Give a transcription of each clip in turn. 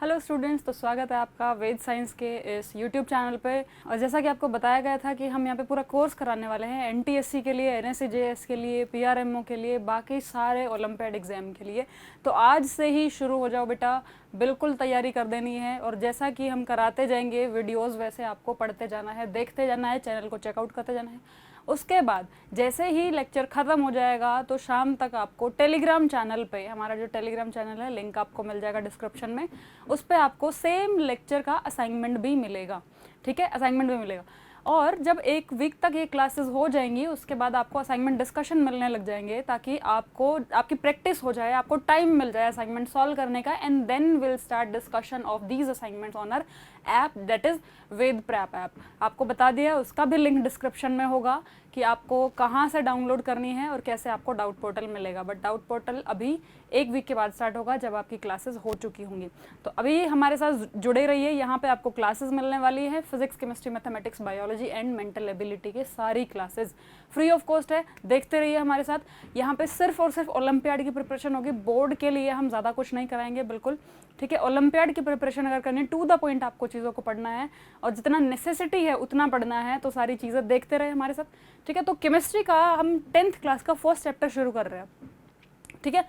Hello students, तो स्वागत है आपका वेद साइंस के इस यूट्यूब चैनल पे। और जैसा कि आपको बताया गया था कि हम यहाँ पे पूरा कोर्स कराने वाले हैं एनटीएससी के लिए, एनएससीजेएस के लिए, पीआरएमओ के लिए, बाकी सारे ओलंपियाड एग्जाम के लिए। तो आज से ही शुरू हो जाओ बेटा, बिल्कुल तैयारी कर देनी है। और जैसा कि हम कराते जाएंगे वीडियोज़, वैसे आपको पढ़ते जाना है, देखते जाना है, चैनल को चेकआउट करते जाना है। उसके बाद जैसे ही लेक्चर ख़त्म हो जाएगा तो शाम तक आपको टेलीग्राम चैनल पे, हमारा जो टेलीग्राम चैनल है लिंक आपको मिल जाएगा डिस्क्रिप्शन में, उस पर आपको सेम लेक्चर का असाइनमेंट भी मिलेगा। ठीक है, असाइनमेंट भी मिलेगा। और जब एक वीक तक ये क्लासेस हो जाएंगी उसके बाद आपको असाइनमेंट डिस्कशन मिलने लग जाएंगे, ताकि आपको आपकी प्रैक्टिस हो जाए, आपको टाइम मिल जाए असाइनमेंट सॉल्व करने का। And then will start discussion of these assignments on our app, that is Ved prep app. आपको बता दिया, उसका भी लिंक डिस्क्रिप्शन में होगा कि आपको कहाँ से डाउनलोड करनी है और कैसे आपको डाउट पोर्टल मिलेगा। बट डाउट पोर्टल अभी एक वीक के बाद स्टार्ट होगा जब आपकी क्लासेस हो चुकी होंगी। तो अभी हमारे साथ जुड़े रहिए, यहाँ पे आपको क्लासेस मिलने वाली है, physics, chemistry, mathematics, biology and mental ability के सारी क्लासेस फ्री ऑफ कॉस्ट है। देखते रहिए हमारे साथ। यहाँ पे सिर्फ और सिर्फ ओलंपियाड की प्रिपरेशन होगी, बोर्ड के लिए हम ज़्यादा कुछ नहीं कराएंगे बिल्कुल। ठीक है, ओलंपियाड की प्रिपरेशन अगर करनी, टू द पॉइंट आपको चीज़ों को पढ़ना है और जितना नेसेसिटी है उतना पढ़ना है, तो सारी चीज़ें देखते रहे हमारे साथ। ठीक है, तो केमिस्ट्री का हम 10th क्लास का फर्स्ट चैप्टर शुरू कर रहे हैं। ठीक है,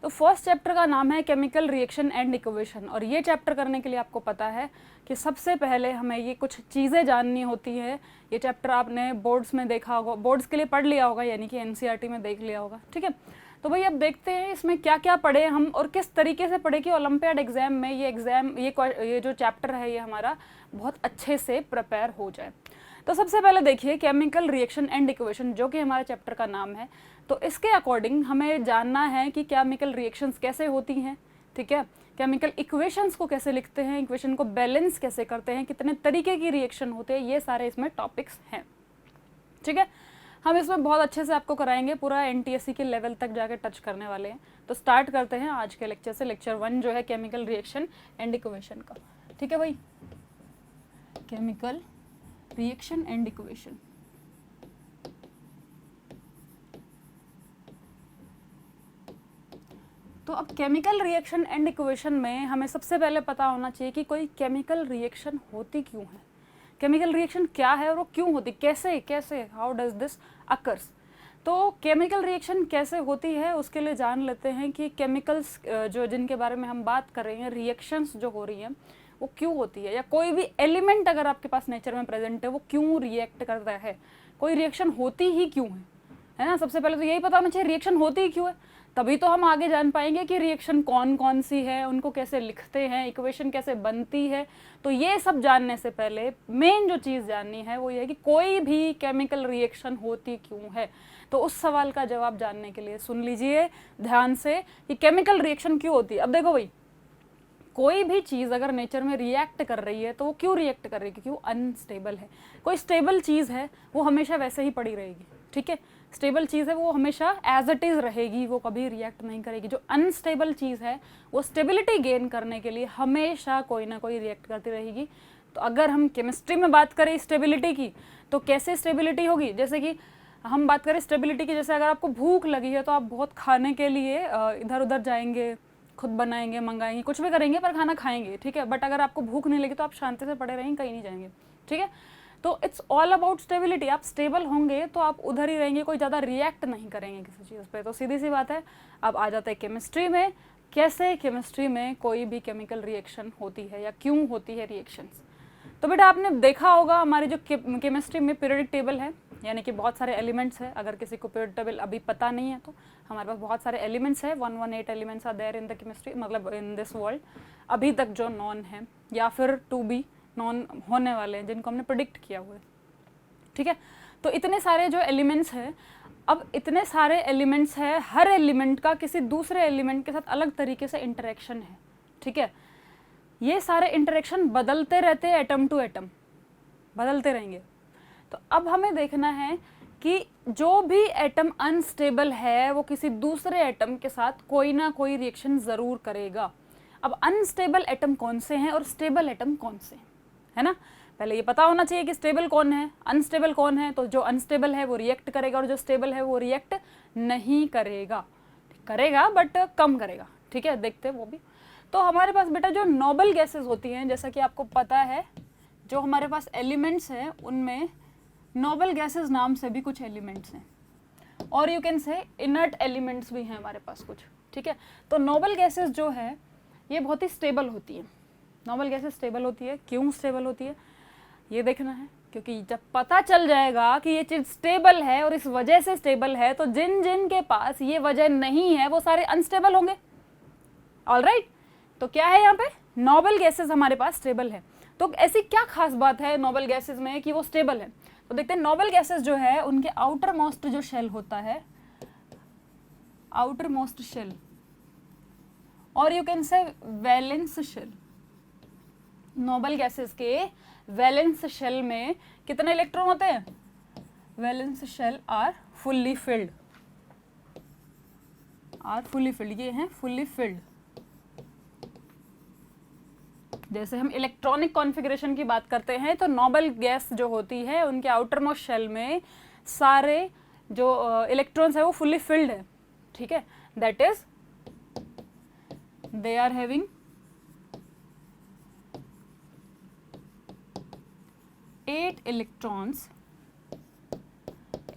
तो फर्स्ट चैप्टर का नाम है केमिकल रिएक्शन एंड इक्वेशन। और ये चैप्टर करने के लिए आपको पता है कि सबसे पहले हमें ये कुछ चीज़ें जाननी होती है। ये चैप्टर आपने बोर्ड्स में देखा होगा, बोर्ड्स के लिए पढ़ लिया होगा, यानी कि एनसीईआरटी में देख लिया होगा। ठीक है, तो भाई अब देखते हैं इसमें क्या क्या पढ़े हम और किस तरीके से पढ़े कि ओलंपियाड एग्जाम में ये जो चैप्टर है ये हमारा बहुत अच्छे से प्रिपेयर हो जाए। तो सबसे पहले देखिए केमिकल रिएक्शन एंड इक्वेशन, जो कि हमारे चैप्टर का नाम है। तो इसके अकॉर्डिंग हमें जानना है कि केमिकल रिएक्शंस कैसे होती हैं। ठीक है, केमिकल इक्वेशंस को कैसे लिखते हैं, इक्वेशन को बैलेंस कैसे करते हैं, कितने तरीके की रिएक्शन होते हैं, ये सारे इसमें टॉपिक्स हैं। ठीक है, हम इसमें बहुत अच्छे से आपको कराएंगे, पूरा एनटीएससी के लेवल तक जाके टच करने वाले हैं। तो स्टार्ट करते हैं आज के लेक्चर से, लेक्चर 1 जो है केमिकल रिएक्शन एंड इक्वेशन का। ठीक है भाई, केमिकल रिएक्शन एंड इक्वेशन। तो अब केमिकल रिएक्शन एंड इक्वेशन में हमें सबसे पहले पता होना चाहिए कि कोई केमिकल रिएक्शन होती क्यों है, केमिकल रिएक्शन क्या है और वो क्यों होती, कैसे कैसे हाउ डज दिस अकर्स। तो केमिकल रिएक्शन कैसे होती है उसके लिए जान लेते हैं कि केमिकल्स जो जिनके बारे में हम बात कर रहे हैं, रिएक्शंस जो हो रही हैं वो क्यों होती है, या कोई भी एलिमेंट अगर आपके पास नेचर में प्रेजेंट है वो क्यों रिएक्ट करता है, कोई रिएक्शन होती ही क्यों है ना। सबसे पहले तो यही पता होना चाहिए रिएक्शन होती ही क्यों है, तभी तो हम आगे जान पाएंगे कि रिएक्शन कौन कौन सी है, उनको कैसे लिखते हैं, इक्वेशन कैसे बनती है। तो ये सब जानने से पहले मेन जो चीज़ जाननी है वो ये है कि कोई भी केमिकल रिएक्शन होती क्यों है। तो उस सवाल का जवाब जानने के लिए सुन लीजिए ध्यान से कि केमिकल रिएक्शन क्यों होती है। अब देखो भाई, कोई भी चीज़ अगर नेचर में रिएक्ट कर रही है तो वो क्यों रिएक्ट कर रही है, क्योंकि वो अनस्टेबल है। कोई स्टेबल चीज़ है वो हमेशा वैसे ही पड़ी रहेगी। ठीक है, स्टेबल चीज़ है वो हमेशा एज इट इज़ रहेगी, वो कभी रिएक्ट नहीं करेगी। जो अनस्टेबल चीज़ है वो स्टेबिलिटी गेन करने के लिए हमेशा कोई ना कोई रिएक्ट करती रहेगी। तो अगर हम केमिस्ट्री में बात करें स्टेबिलिटी की, तो कैसे स्टेबिलिटी होगी, जैसे कि हम बात करें स्टेबिलिटी की, जैसे अगर आपको भूख लगी है तो आप बहुत खाने के लिए इधर उधर जाएंगे, खुद बनाएंगे, मंगाएंगे, कुछ भी करेंगे पर खाना खाएंगे। ठीक है, बट अगर आपको भूख नहीं लगी तो आप शांति से पड़े रहेंगे, कहीं नहीं जाएंगे। ठीक है, तो इट्स ऑल अबाउट स्टेबिलिटी। आप स्टेबल होंगे तो आप उधर ही रहेंगे, कोई ज़्यादा रिएक्ट नहीं करेंगे किसी चीज़ पे। तो सीधी सी बात है। अब आ जाता है केमिस्ट्री में, कैसे केमिस्ट्री में कोई भी केमिकल रिएक्शन होती है या क्यों होती है रिएक्शंस। तो बेटा आपने देखा होगा हमारी जो केमिस्ट्री में पीरियोडिक टेबल है, यानी कि बहुत सारे एलिमेंट्स हैं। अगर किसी को पीरियोडिक टेबल अभी पता नहीं है तो हमारे पास बहुत सारे एलिमेंट्स हैं, 118 elements are there in the chemistry, मतलब इन दिस वर्ल्ड अभी तक जो नॉन है या फिर टू बी नॉन होने वाले हैं, जिनको हमने प्रिडिक्ट किया हुआ है। ठीक है, तो इतने सारे जो एलिमेंट्स हैं, अब इतने सारे एलिमेंट्स हैं, हर एलिमेंट का किसी दूसरे एलिमेंट के साथ अलग तरीके से इंटरेक्शन है। ठीक है, ये सारे इंटरेक्शन बदलते रहते हैं, एटम टू एटम बदलते रहेंगे। तो अब हमें देखना है कि जो भी एटम अनस्टेबल है वो किसी दूसरे एटम के साथ कोई ना कोई रिएक्शन ज़रूर करेगा। अब अनस्टेबल एटम कौन से हैं और स्टेबल एटम कौन से हैं, है ना। पहले ये पता होना चाहिए कि स्टेबल कौन है, अनस्टेबल कौन है। तो जो अनस्टेबल है वो रिएक्ट करेगा और जो स्टेबल है वो रिएक्ट नहीं करेगा, करेगा बट कम करेगा। ठीक है, देखते हैं वो भी। तो हमारे पास बेटा जो नोबल गैसेस होती हैं, जैसा कि आपको पता है, जो हमारे पास एलिमेंट्स हैं उनमें नोबल गैसेस नाम से भी कुछ एलिमेंट्स हैं, और यू कैन से इनर्ट एलिमेंट्स भी हैं हमारे पास कुछ, ठीक है। तो नोबल गैसेस जो है ये बहुत ही स्टेबल होती है। नोबल गैसेस स्टेबल होती है, क्यों स्टेबल होती है ये देखना है, क्योंकि जब पता चल जाएगा कि ये चीज़ स्टेबल है और इस वजह से स्टेबल है, तो जिन जिन के पास ये वजह नहीं है वो सारे अनस्टेबल होंगे। ऑलराइट, तो क्या है यहाँ पे, नोबल गैसेस हमारे पास स्टेबल है। तो ऐसी क्या खास बात है नोबल गैसेस में कि वो स्टेबल है? तो देखते हैं, नोबल गैसेस जो है उनके आउटर मोस्ट जो शेल होता है, आउटर मोस्ट शेल, और you can say valence shell. Noble gases के वैलेंस शेल में कितने इलेक्ट्रॉन होते हैं? Valence shell are fully filled, ये हैं फुल्ली फिल्ड। जैसे हम इलेक्ट्रॉनिक कॉन्फ़िगरेशन की बात करते हैं, तो नोबल गैस जो होती है उनके आउटर मोस्ट शेल में सारे जो इलेक्ट्रॉन्स है वो फुल्ली फिल्ड है, ठीक है। That is they are having 8 electrons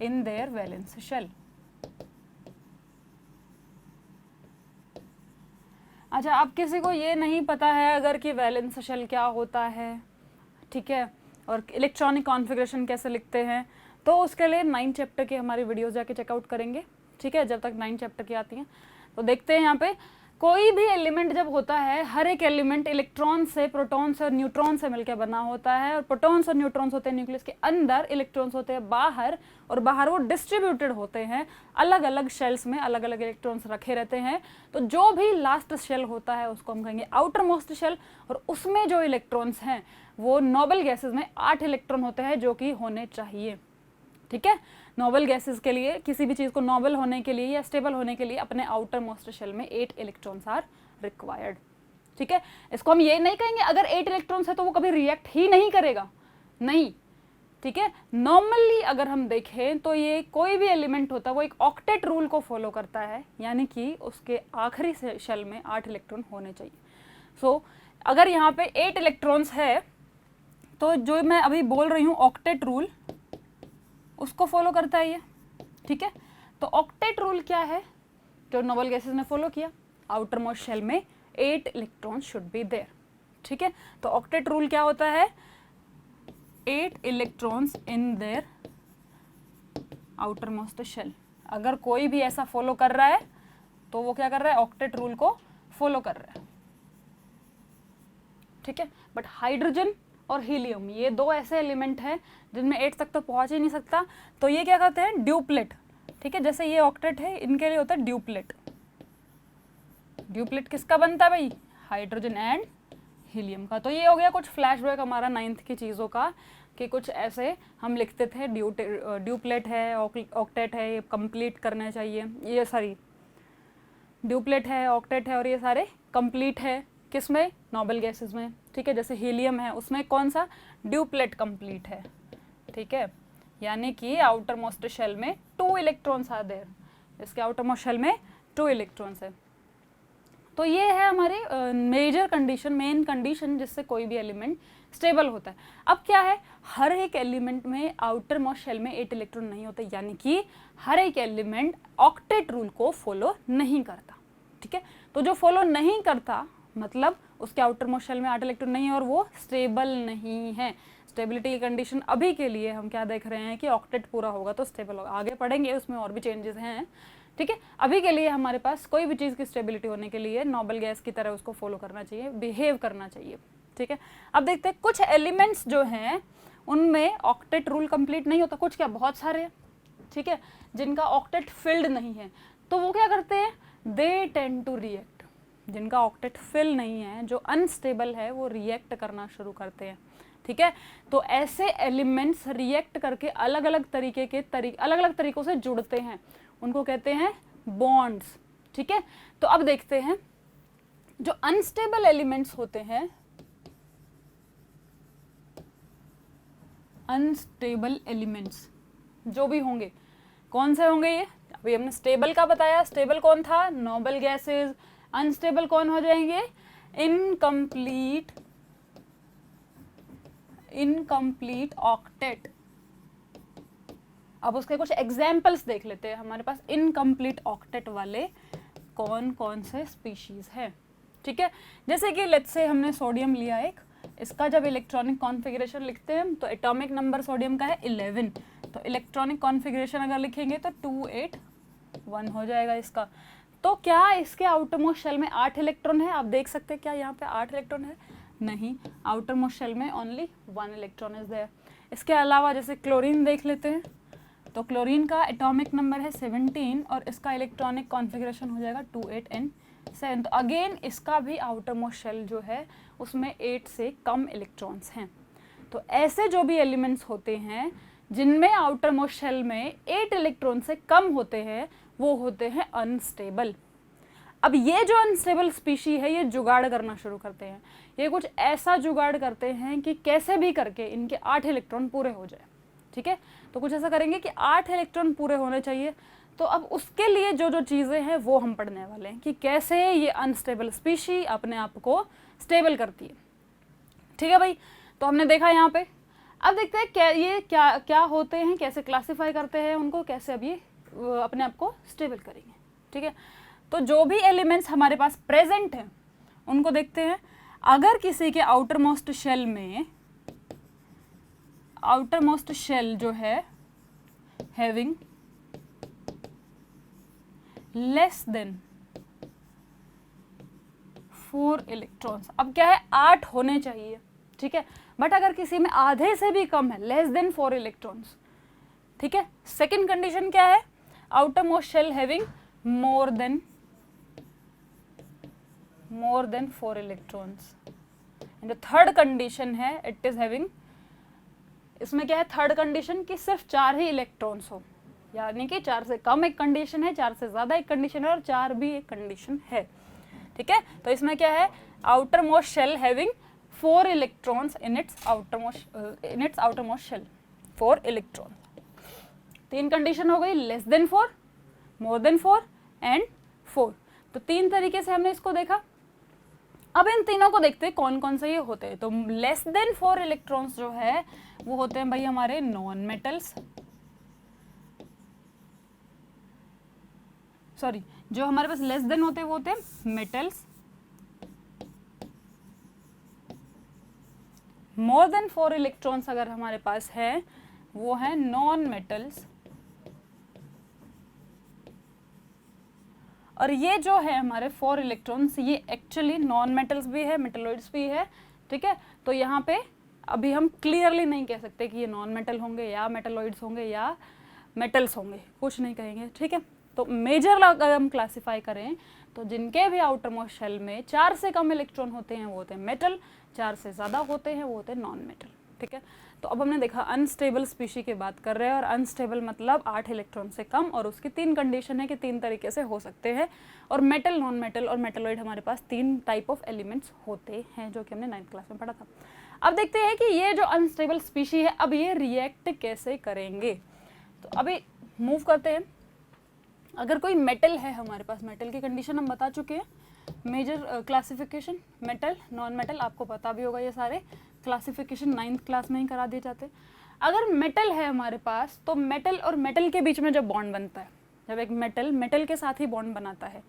in their valence shell। अच्छा, अब किसी को ये नहीं पता है अगर कि वैलेंस शेल क्या होता है, ठीक है, और इलेक्ट्रॉनिक कॉन्फ़िगरेशन कैसे लिखते हैं, तो उसके लिए 9 चैप्टर की हमारी वीडियोस जाके चेकआउट करेंगे, ठीक है, जब तक 9 चैप्टर की आती हैं। तो देखते हैं यहाँ पे, कोई भी एलिमेंट जब होता है, हर एक एलिमेंट इलेक्ट्रॉन से, प्रोटॉन से और न्यूट्रॉन से मिलकर बना होता है, और प्रोटॉन्स और न्यूट्रॉन्स होते हैं न्यूक्लियस के अंदर, इलेक्ट्रॉन्स होते हैं बाहर, और बाहर वो डिस्ट्रीब्यूटेड होते हैं अलग अलग शेल्स में, अलग अलग इलेक्ट्रॉन्स रखे रहते हैं। तो जो भी लास्ट शेल होता है उसको हम कहेंगे आउटर मोस्ट शेल, और उसमें जो इलेक्ट्रॉन्स हैं वो नोबल गैसेस में 8 इलेक्ट्रॉन होते हैं जो कि होने चाहिए, ठीक है। नोबल गैसेस के लिए, किसी भी चीज़ को नोबल होने के लिए या स्टेबल होने के लिए अपने आउटर मोस्ट शेल में 8 इलेक्ट्रॉन्स आर रिक्वायर्ड, ठीक है। इसको हम ये नहीं कहेंगे अगर 8 इलेक्ट्रॉन्स है तो वो कभी रिएक्ट ही नहीं करेगा, नहीं, ठीक है। नॉर्मली अगर हम देखें तो ये कोई भी एलिमेंट होता है वो एक ऑक्टेट रूल को फॉलो करता है, यानी कि उसके आखिरी शेल में 8 इलेक्ट्रॉन होने चाहिए। सो अगर यहाँ पे 8 इलेक्ट्रॉन्स है तो जो मैं अभी बोल रही हूँ ऑक्टेट रूल, उसको फॉलो करता है ये, ठीक है। तो ऑक्टेट रूल क्या है जो नोबल गैसेस ने फॉलो किया? आउटर मोस्ट शेल में 8 इलेक्ट्रॉन शुड बी देयर, ठीक है। तो ऑक्टेट रूल क्या होता है? 8 electrons in their outer most shell. अगर कोई भी ऐसा फॉलो कर रहा है तो वो क्या कर रहा है? ऑक्टेट रूल को फॉलो कर रहा है, ठीक है। बट हाइड्रोजन और हीलियम, ये दो ऐसे एलिमेंट हैं जिनमें 8 तक तो पहुंच ही नहीं सकता, तो ये क्या कहते हैं? ड्यूप्लेट, ठीक है। जैसे ये ऑक्टेट है, इनके लिए होता है ड्यूप्लेट। ड्यूप्लेट किसका बनता है भाई? हाइड्रोजन एंड हीलियम का। तो ये हो गया कुछ फ्लैशबैक हमारा 9th की चीज़ों का, कि कुछ ऐसे हम लिखते थे, ड्यूप्लेट है, ऑक्टेट है, ये कंप्लीट करना चाहिए, ये सारी ड्यूप्लेट है, ऑक्टेट है, और ये सारे कंप्लीट है किसमें? नोबल गैसेस में, ठीक है। जैसे हीलियम है, उसमें कौन सा? ड्यूप्लेट कंप्लीट है, ठीक है। यानी कि आउटर मोस्ट शेल में 2 इलेक्ट्रॉन्स आर देयर, इसके आउटर मोस्ट शेल में 2 इलेक्ट्रॉन्स है। तो ये है हमारी मेजर कंडीशन, मेन कंडीशन जिससे कोई भी एलिमेंट स्टेबल होता है। अब क्या है, हर एक एलिमेंट में आउटर मोस्ट शेल में 8 इलेक्ट्रॉन नहीं होते, यानी कि हर एक एलिमेंट ऑक्टेट रूल को फॉलो नहीं करता, ठीक है। तो जो फॉलो नहीं करता मतलब उसके आउटर मोस्ट शेल में 8 इलेक्ट्रॉन नहीं है और वो स्टेबल नहीं है। स्टेबिलिटी की कंडीशन अभी के लिए हम क्या देख रहे हैं कि ऑक्टेट पूरा होगा तो स्टेबल होगा, आगे पढ़ेंगे उसमें और भी चेंजेस हैं, ठीक है। अभी के लिए हमारे पास कोई भी चीज़ की स्टेबिलिटी होने के लिए नोबल गैस की तरह उसको फॉलो करना चाहिए, बिहेव करना चाहिए, ठीक है। अब देखते हैं कुछ एलिमेंट्स जो हैं उनमें ऑक्टेट रूल कंप्लीट नहीं होता, कुछ क्या बहुत सारे हैं, ठीक है, जिनका ऑक्टेट फिल्ड नहीं है, तो वो क्या करते हैं? They tend to react. जिनका ऑक्टेट फिल नहीं है, जो अनस्टेबल है, वो रिएक्ट करना शुरू करते हैं, ठीक है। तो ऐसे एलिमेंट्स रिएक्ट करके अलग अलग तरीकों से जुड़ते हैं, उनको कहते हैं बॉन्ड्स, ठीक है। तो अब देखते हैं जो अनस्टेबल एलिमेंट्स होते हैं, अनस्टेबल एलिमेंट्स जो भी होंगे, कौन से होंगे ये? अभी हमने स्टेबल का बताया, स्टेबल कौन था? Noble gases. अनस्टेबल कौन हो जाएंगे? Incomplete octet. अब उसके कुछ एग्जाम्पल्स देख लेते हैं, हमारे पास इनकम्प्लीट ऑक्टेट वाले कौन कौन से स्पीशीज है। ठीक है, जैसे कि लेट्स से हमने सोडियम लिया एक, इसका जब इलेक्ट्रॉनिक कॉन्फ़िगरेशन लिखते हैं तो एटॉमिक नंबर सोडियम का है 11, तो इलेक्ट्रॉनिक कॉन्फ़िगरेशन अगर लिखेंगे तो 281 हो जाएगा इसका। तो क्या इसके आउटर मोस्ट शेल में 8 इलेक्ट्रॉन है? आप देख सकते हैं क्या यहाँ पे 8 इलेक्ट्रॉन है? नहीं, आउटर मोस्ट शेल में ओनली 1 इलेक्ट्रॉन इज देयर। इसके अलावा जैसे क्लोरीन देख लेते हैं, तो क्लोरीन का एटॉमिक नंबर है 17 और इसका इलेक्ट्रॉनिक कॉन्फ़िगरेशन हो जाएगा 28N7। तो अगेन इसका भी आउटर मोस्ट शेल जो है उसमें 8 से कम इलेक्ट्रॉन्स हैं। तो ऐसे जो भी एलिमेंट्स होते हैं जिनमें आउटर मोस्ट शेल में 8 इलेक्ट्रॉन से कम होते हैं वो होते हैं अनस्टेबल। अब ये जो अनस्टेबल स्पीशी है ये जुगाड़ करना शुरू करते हैं, ये कुछ ऐसा जुगाड़ करते हैं कि कैसे भी करके इनके 8 इलेक्ट्रॉन पूरे हो जाए। ठीक है, तो कुछ ऐसा करेंगे कि 8 इलेक्ट्रॉन पूरे होने चाहिए। तो अब उसके लिए जो जो चीज़ें हैं वो हम पढ़ने वाले हैं कि कैसे ये अनस्टेबल स्पीशी अपने आप को स्टेबल करती है। ठीक है भाई, तो हमने देखा यहाँ पे। अब देखते हैं क्या होते हैं, कैसे क्लासीफाई करते हैं उनको, कैसे अब ये अपने आप को स्टेबल करेंगे। ठीक है, तो जो भी एलिमेंट्स हमारे पास प्रेजेंट हैं उनको देखते हैं। अगर किसी के आउटर मोस्ट शेल में, आउटर मोस्ट शेल जो है हैविंग लेस देन 4 इलेक्ट्रॉन्स, अब क्या है 8 होने चाहिए। ठीक है, बट अगर किसी में आधे से भी कम है, लेस देन 4 इलेक्ट्रॉन्स। ठीक है, सेकंड कंडीशन क्या है? Outer most shell having more than 4 electrons. And third condition है इट इज हैविंग, इसमें क्या है थर्ड कंडीशन कि सिर्फ 4 ही इलेक्ट्रॉन्स हो, यानी कि 4 से कम एक कंडीशन है, 4 से ज्यादा एक कंडीशन है और 4 भी एक कंडीशन है। ठीक है, तो इसमें क्या है outer most shell having 4 electrons in its outer most shell, 4 electron. 3 condition हो गई, less than 4, more than 4 and 4। तो 3 तरीके से हमने इसको देखा। अब इन तीनों को देखते हैं कौन कौन से ये होते हैं। तो लेस देन 4 इलेक्ट्रॉन्स जो है वो होते हैं भाई हमारे नॉन मेटल्स, सॉरी जो हमारे पास लेस देन होते हैं वो होते हैं मेटल्स। मोर देन 4 इलेक्ट्रॉन्स अगर हमारे पास है वो है नॉन मेटल्स। और ये जो है हमारे 4 इलेक्ट्रॉन्स ये एक्चुअली नॉन मेटल्स भी है, मेटलॉइड्स भी है। ठीक है, तो यहाँ पे अभी हम क्लियरली नहीं कह सकते कि ये नॉन मेटल होंगे या मेटलॉइड्स होंगे या मेटल्स होंगे, कुछ नहीं कहेंगे। ठीक है, तो मेजर अगर हम क्लासिफाई करें तो जिनके भी आउटर मोस्ट शेल में 4 से कम इलेक्ट्रॉन होते हैं वो होते हैं मेटल, 4 से ज़्यादा होते हैं वो होते हैं नॉन मेटल। ठीक है, तो अब हमने देखा अनस्टेबल स्पीशी की बात कर रहे हैं, और अनस्टेबल मतलब 8 इलेक्ट्रॉन से कम, और उसकी 3 कंडीशन है कि 3 तरीके से हो सकते हैं। और मेटल, नॉन मेटल और मेटलॉइड हमारे पास 3 टाइप ऑफ एलिमेंट्स होते हैं जो कि हमने 9th क्लास में पढ़ा था। अब देखते हैं कि ये जो अनस्टेबल स्पीशी है अब ये रिएक्ट कैसे करेंगे। तो अभी मूव करते हैं। अगर कोई मेटल है हमारे पास, मेटल की कंडीशन हम बता चुके हैं, major classification metal, non metal, आपको पता भी होगा, ये सारे क्लासिफिकेशन 9th क्लास में ही करा दिए जाते हैं। अगर मेटल है हमारे पास तो मेटल और मेटल के बीच में जब बॉन्ड बनता है, जब एक मेटल मेटल के साथ ही बॉन्ड बनाता है,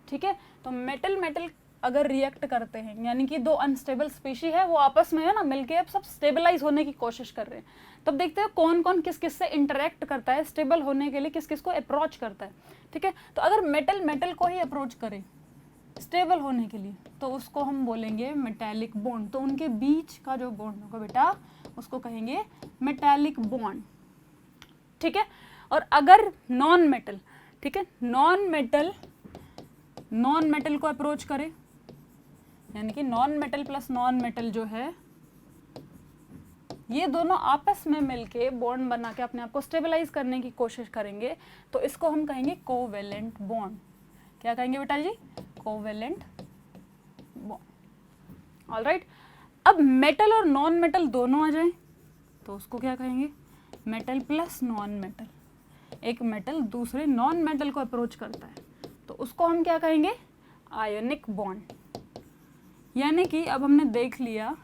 ठीक है, तो मेटल मेटल अगर रिएक्ट करते हैं, यानी कि 2 अनस्टेबल स्पीशी है वो आपस में है ना मिलके अब सब स्टेबलाइज होने की कोशिश कर रहे हैं। तब देखते हैं कौन कौन किस किस से इंटरेक्ट करता है, स्टेबल होने के लिए किस किस को अप्रोच करता है। ठीक है, तो अगर मेटल मेटल को ही अप्रोच करे स्टेबल होने के लिए तो उसको हम बोलेंगे मेटालिक बॉन्ड। तो उनके बीच का जो बॉन्ड होगा बेटा उसको कहेंगे मेटालिक बॉन्ड। ठीक है, और अगर नॉन मेटल, ठीक है, नॉन मेटल को अप्रोच करे, यानी कि non metal plus non metal जो है ये दोनों आपस में मिलके बॉन्ड बना के अपने आप को स्टेबलाइज करने की कोशिश करेंगे, तो इसको हम कहेंगे कोवेलेंट बॉन्ड। क्या कहेंगे बेटा जी? Covalent bond. ऑलराइट, अब मेटल और नॉन मेटल दोनों आ जाएं तो उसको क्या कहेंगे? Metal plus non metal. एक मेटल दूसरे नॉन मेटल को अप्रोच करता है तो उसको हम क्या कहेंगे? Ionic bond. यानी कि अब हमने देख लिया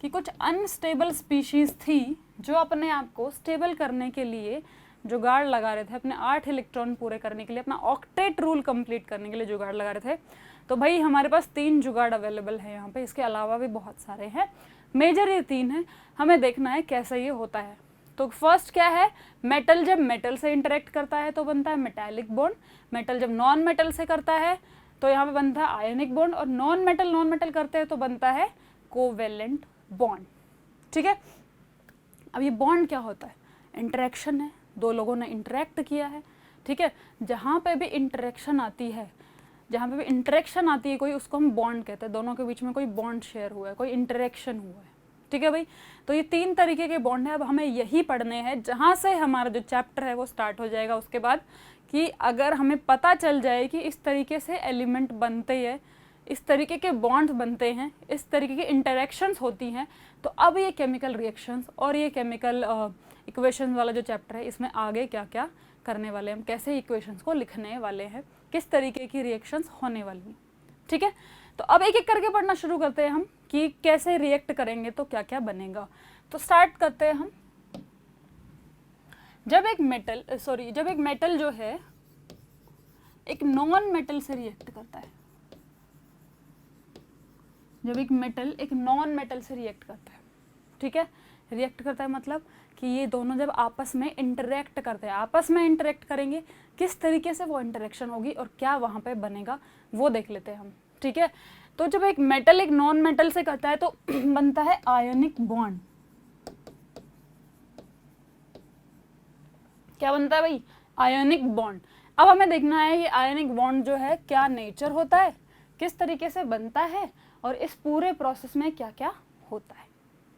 कि कुछ अनस्टेबल स्पीशीज़ थी जो अपने आप को स्टेबल करने के लिए जुगाड़ लगा रहे थे, अपने 8 इलेक्ट्रॉन पूरे करने के लिए, अपना ऑक्टेट रूल कंप्लीट करने के लिए जुगाड़ लगा रहे थे। तो भाई हमारे पास 3 जुगाड़ अवेलेबल है यहाँ पे, इसके अलावा भी बहुत सारे हैं, मेजर ये 3 हैं। हमें देखना है कैसे ये होता है। तो फर्स्ट क्या है, मेटल जब मेटल से इंटरेक्ट करता है तो बनता है मेटालिक बॉन्ड। मेटल जब नॉन मेटल से करता है तो यहाँ पे बनता है आयनिक बॉन्ड, और नॉन मेटल करते हैं तो बनता है कोवेलेंट बॉन्ड। ठीक है, अब ये बॉन्ड क्या होता है, इंटरेक्शन है, दो लोगों ने इंटरेक्ट किया है। ठीक है, जहाँ पे भी इंटरेक्शन आती है, जहाँ पे भी इंटरेक्शन आती है कोई, उसको हम बॉन्ड कहते हैं। दोनों के बीच में कोई बॉन्ड शेयर हुआ है, कोई इंटरेक्शन हुआ है। ठीक है भाई, तो ये 3 तरीके के बॉन्ड है। अब हमें यही पढ़ने हैं, जहाँ से हमारा जो चैप्टर है वो स्टार्ट हो जाएगा उसके बाद, कि अगर हमें पता चल जाए कि इस तरीके से एलिमेंट बनते हैं, इस तरीके के बॉन्ड्स बनते हैं, इस तरीके की इंटरेक्शंस होती हैं, तो अब ये केमिकल रिएक्शंस और ये केमिकल इक्वेशंस वाला जो चैप्टर है, इसमें आगे क्या क्या करने वाले हैं, हम कैसे इक्वेशंस को लिखने वाले हैं, किस तरीके की रिएक्शंस होने वाली हैं। ठीक है, तो अब एक एक करके पढ़ना शुरू करते हैं हम कि कैसे रिएक्ट करेंगे तो क्या क्या बनेगा। तो स्टार्ट करते हैं हम। जब एक मेटल जो है एक नॉन मेटल से रिएक्ट करता है, जब एक मेटल एक नॉन मेटल से रिएक्ट करता है, ठीक है, रिएक्ट करता है मतलब कि ये दोनों जब आपस में इंटरेक्ट करते हैं, आपस में इंटरेक्ट करेंगे, किस तरीके से वो इंटरेक्शन होगी और क्या वहाँ पे बनेगा वो देख लेते हैं हम। ठीक है, तो जब एक मेटल एक नॉन मेटल से करता है तो बनता है आयनिक बॉन्ड। क्या बनता है भाई, आयनिक बॉन्ड। अब हमें देखना है ये आयनिक बॉन्ड जो है क्या नेचर होता है, किस तरीके से बनता है, और इस पूरे प्रोसेस में क्या क्या होता है।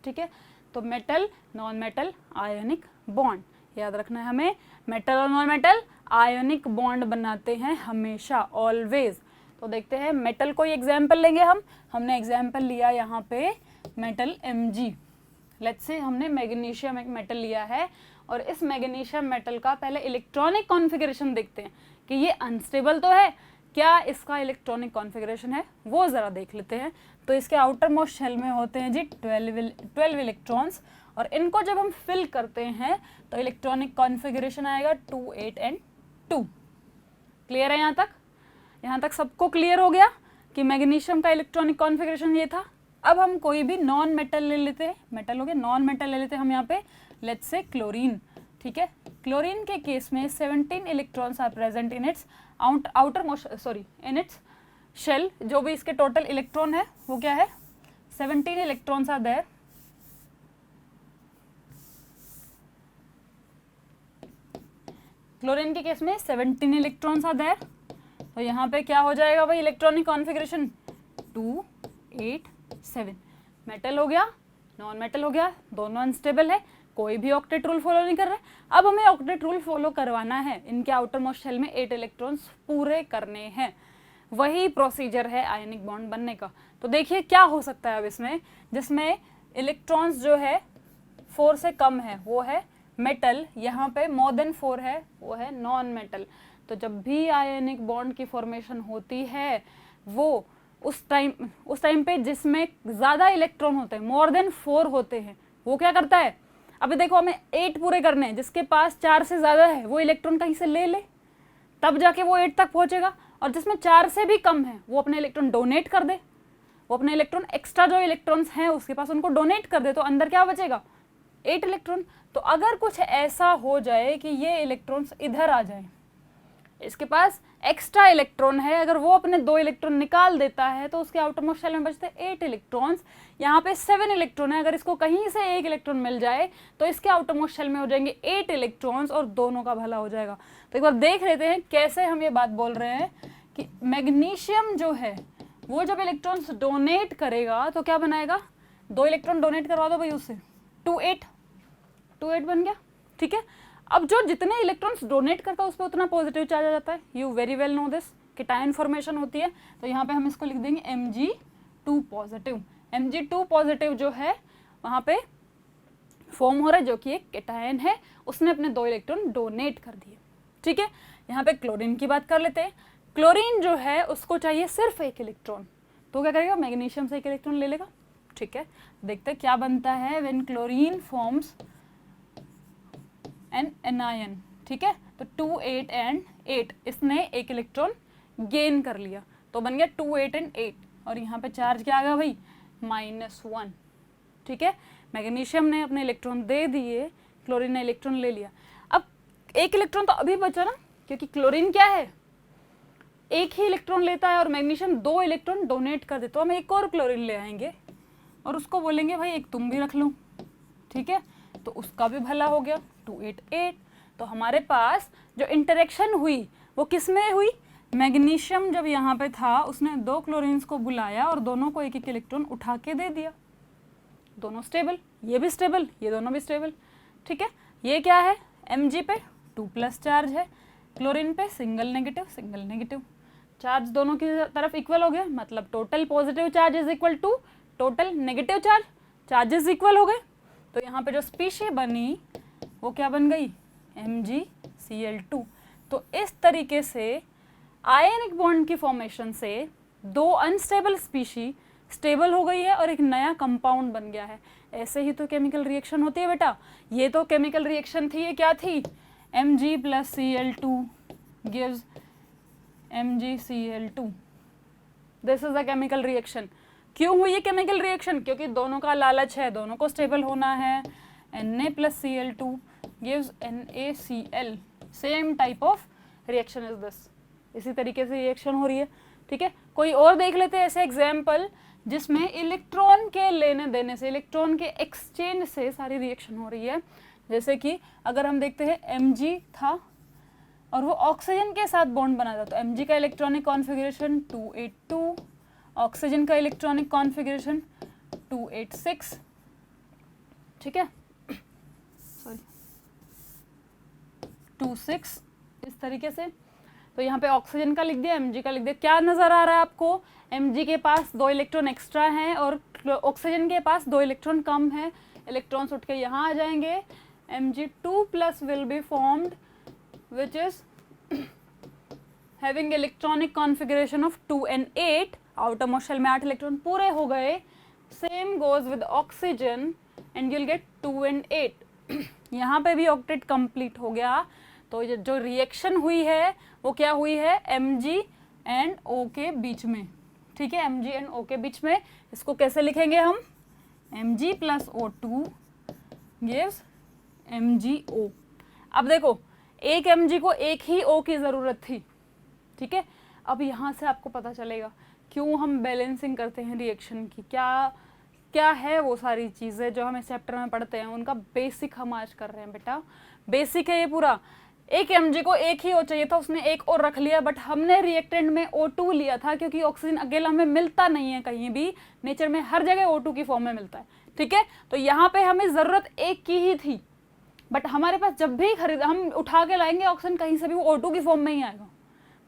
ठीक है, तो metal non metal ionic bond याद रखना है हमें। मेटल और नॉन मेटल आयनिक बॉन्ड बनाते हैं हमेशा, ऑलवेज। तो देखते हैं, मेटल कोई एग्जाम्पल लेंगे हमने एग्जाम्पल लिया यहाँ पे मेटल Mg। लेट्स से हमने मैग्नीशियम एक मेटल लिया है, और इस मैग्नीशियम मेटल का पहले इलेक्ट्रॉनिक कॉन्फ़िगरेशन देखते हैं कि ये अनस्टेबल तो है, क्या इसका इलेक्ट्रॉनिक कॉन्फ़िगरेशन है वो ज़रा देख लेते हैं। तो इसके आउटर मोस्ट शेल में होते हैं जी 12 इलेक्ट्रॉन्स, और इनको जब हम फिल करते हैं तो इलेक्ट्रॉनिक कॉन्फ़िगरेशन आएगा 2 8 एंड 2। क्लियर है यहाँ तक? यहाँ तक सबको क्लियर हो गया कि मैग्नीशियम का इलेक्ट्रॉनिक कॉन्फ़िगरेशन ये था। अब हम कोई भी नॉन मेटल ले लेते हैं, मेटल हो गया, नॉन मेटल ले लेते हैं हम यहाँ पे, लेट्स से क्लोरीन। ठीक है, क्लोरीन के केस में 17 electrons are present in its in its shell. जो भी इसके टोटल इलेक्ट्रॉन है वो क्या है, 17 इलेक्ट्रॉन्स आर देयर। क्लोरीन के केस में 17 इलेक्ट्रॉन्स आर देयर। तो यहाँ पे क्या हो जाएगा भाई, इलेक्ट्रॉनिक कॉन्फ़िगरेशन 2 8 7। मेटल हो गया, नॉन मेटल हो गया, दोनों अनस्टेबल है, कोई भी ऑक्टेट रूल फॉलो नहीं कर रहे। अब हमें ऑक्टेट रूल फॉलो करवाना है, इनके आउटर मोस्ट शेल में 8 इलेक्ट्रॉन्स पूरे करने हैं। वही प्रोसीजर है आयनिक बॉन्ड बनने का। तो देखिए क्या हो सकता है अब इसमें, जिसमें इलेक्ट्रॉन्स जो है 4 से कम है वो है मेटल, यहाँ पे मोर देन 4 है वो है नॉन मेटल। तो जब भी आयनिक बॉन्ड की फॉर्मेशन होती है वो उस टाइम पे जिसमें ज़्यादा इलेक्ट्रॉन होते हैं, मोर देन 4 होते हैं, वो क्या करता है, अभी देखो हमें 8 पूरे करने हैं, जिसके पास 4 से ज़्यादा है वो इलेक्ट्रॉन कहीं से ले ले, तब जाके वो 8 तक पहुंचेगा। और जिसमें 4 से भी कम है वो अपने इलेक्ट्रॉन डोनेट कर दे, वो अपने इलेक्ट्रॉन एक्स्ट्रा जो इलेक्ट्रॉन्स हैं उसके पास उनको डोनेट कर दे, तो अंदर क्या बचेगा, 8 इलेक्ट्रॉन। तो अगर कुछ ऐसा हो जाए कि ये इलेक्ट्रॉन्स इधर आ जाए, इसके पास एक्स्ट्रा इलेक्ट्रॉन है, अगर वो अपने 2 इलेक्ट्रॉन निकाल देता है तो उसके आउटर मोस्ट शेल में बचते हैं 8 इलेक्ट्रॉन्स। यहाँ पे 7 इलेक्ट्रॉन है, अगर इसको कहीं से 1 इलेक्ट्रॉन मिल जाए तो इसके आउटर मोस्ट शेल में हो जाएंगे 8 इलेक्ट्रॉन्स और दोनों का भला हो जाएगा। तो एक बार देख लेते हैं कैसे हम ये बात बोल रहे हैं कि मैग्नीशियम जो है वो जब इलेक्ट्रॉन्स डोनेट करेगा तो क्या बनाएगा, 2 इलेक्ट्रॉन डोनेट करवा दो भाई उससे, 2 8 बन गया। ठीक है, अब जो जितने इलेक्ट्रॉन्स डोनेट करता है उस पर उतना पॉजिटिव चार्ज आ जाता है। You very well know this कि टाइन फॉर्मेशन होती है। तो यहाँ पे हम इसको लिख देंगे Mg2 पॉजिटिव। Mg2 पॉजिटिव जो है वहाँ पे फॉर्म हो रहा है, जो कि एक केटायन है, उसने अपने 2 इलेक्ट्रॉन डोनेट कर दिए। ठीक है, यहाँ पे क्लोरीन की बात कर लेते हैं। क्लोरीन जो है उसको चाहिए सिर्फ 1 इलेक्ट्रॉन, तो क्या करेगा, मैग्नीशियम से एक इलेक्ट्रॉन ले लेगा। ठीक है, देखते हैं क्या बनता है when chlorine forms an anion. ठीक है, तो 2 8 एंड 8 इसने एक इलेक्ट्रॉन गेन कर लिया, तो बन गया 2 8 एंड 8, और यहाँ पे चार्ज क्या आ गया भाई, -1। ठीक है, मैग्नीशियम ने अपने इलेक्ट्रॉन दे दिए, क्लोरीन ने इलेक्ट्रॉन ले लिया। अब एक इलेक्ट्रॉन तो अभी बचा ना, क्योंकि क्लोरीन क्या है, एक ही इलेक्ट्रॉन लेता है और मैग्नीशियम 2 इलेक्ट्रॉन डोनेट कर दे, तो हम एक और क्लोरीन ले आएंगे और उसको बोलेंगे भाई एक तुम भी रख लो। ठीक है, तो उसका भी भला हो गया, 2 8 8। तो हमारे पास जो इंटरेक्शन हुई वो किस में हुई, मैग्नीशियम जब यहाँ पे था उसने 2 क्लोरीन्स को बुलाया और दोनों को एक एक इलेक्ट्रॉन उठा के दे दिया, दोनों स्टेबल, ये भी स्टेबल, ये दोनों भी स्टेबल। ठीक है, ये क्या है, Mg पे 2+ चार्ज है, क्लोरीन पे सिंगल नेगेटिव, चार्ज दोनों की तरफ इक्वल हो गया, मतलब total positive charge is equal to total negative charge, charges equal हो गए। तो यहाँ पे जो स्पीशी बनी वो क्या बन गई, MgCl2। तो इस तरीके से आयनिक बॉन्ड की फॉर्मेशन से 2 अनस्टेबल स्पीशी स्टेबल हो गई है और एक नया कंपाउंड बन गया है। ऐसे ही तो केमिकल रिएक्शन होती है बेटा, ये तो केमिकल रिएक्शन थी, ये क्या थी, Mg + Cl2 gives MgCl2। This is a chemical reaction. क्यों हुई ये केमिकल रिएक्शन, क्योंकि दोनों का लालच है, दोनों को स्टेबल होना है। Na + Cl2 gives NaCl, same type of reaction is this, इसी तरीके से रिएक्शन हो रही है। ठीक है, कोई और देख लेते हैं ऐसे एग्जाम्पल जिसमें इलेक्ट्रॉन के लेने देने से, इलेक्ट्रॉन के एक्सचेंज से सारी रिएक्शन हो रही है। जैसे कि अगर हम देखते हैं Mg था और वो ऑक्सीजन के साथ बॉन्ड बना था, तो Mg का इलेक्ट्रॉनिक कॉन्फ़िगरेशन 282, ऑक्सीजन का इलेक्ट्रॉनिक कॉन्फ़िगरेशन 286। ठीक है, सॉरी 26, इस तरीके से। तो यहाँ पे ऑक्सीजन का लिख दिया, Mg का लिख दिया। क्या नजर आ रहा है आपको, Mg के पास 2 इलेक्ट्रॉन एक्स्ट्रा हैं और ऑक्सीजन के पास 2 इलेक्ट्रॉन कम है, इलेक्ट्रॉन्स उठ के यहाँ आ जाएंगे, Mg2+ will be formed which is having electronic configuration of 2 and 8, आउटर मोस्ट शेल में 8 इलेक्ट्रॉन पूरे हो गए। Same goes with oxygen and you'll get 2 and 8। यहाँ पे भी ऑक्टेट कंप्लीट हो गया। तो ये जो रिएक्शन हुई है वो क्या हुई है, Mg एंड O के बीच में। ठीक है, Mg एंड O के बीच में। इसको कैसे लिखेंगे हम, Mg + O2 gives MgO। अब देखो, एक Mg को एक ही O की ज़रूरत थी। ठीक है, अब यहाँ से आपको पता चलेगा क्यों हम बैलेंसिंग करते हैं रिएक्शन की, क्या है वो सारी चीज़ें जो हम इस चैप्टर में पढ़ते हैं, उनका बेसिक हम आज कर रहे हैं बेटा। बेसिक है ये पूरा। एक Mg को एक ही O चाहिए था, उसने एक और रख लिया, बट हमने रिएक्टेंट में O2 लिया था, क्योंकि ऑक्सीजन अकेला हमें मिलता नहीं है कहीं भी, नेचर में हर जगह O2 की फॉर्म में मिलता है। ठीक है, तो यहाँ पे हमें ज़रूरत एक की ही थी, बट हमारे पास जब भी हम उठा के लाएंगे ऑक्सीजन कहीं से भी, वो O2 की फॉर्म में ही आएगा।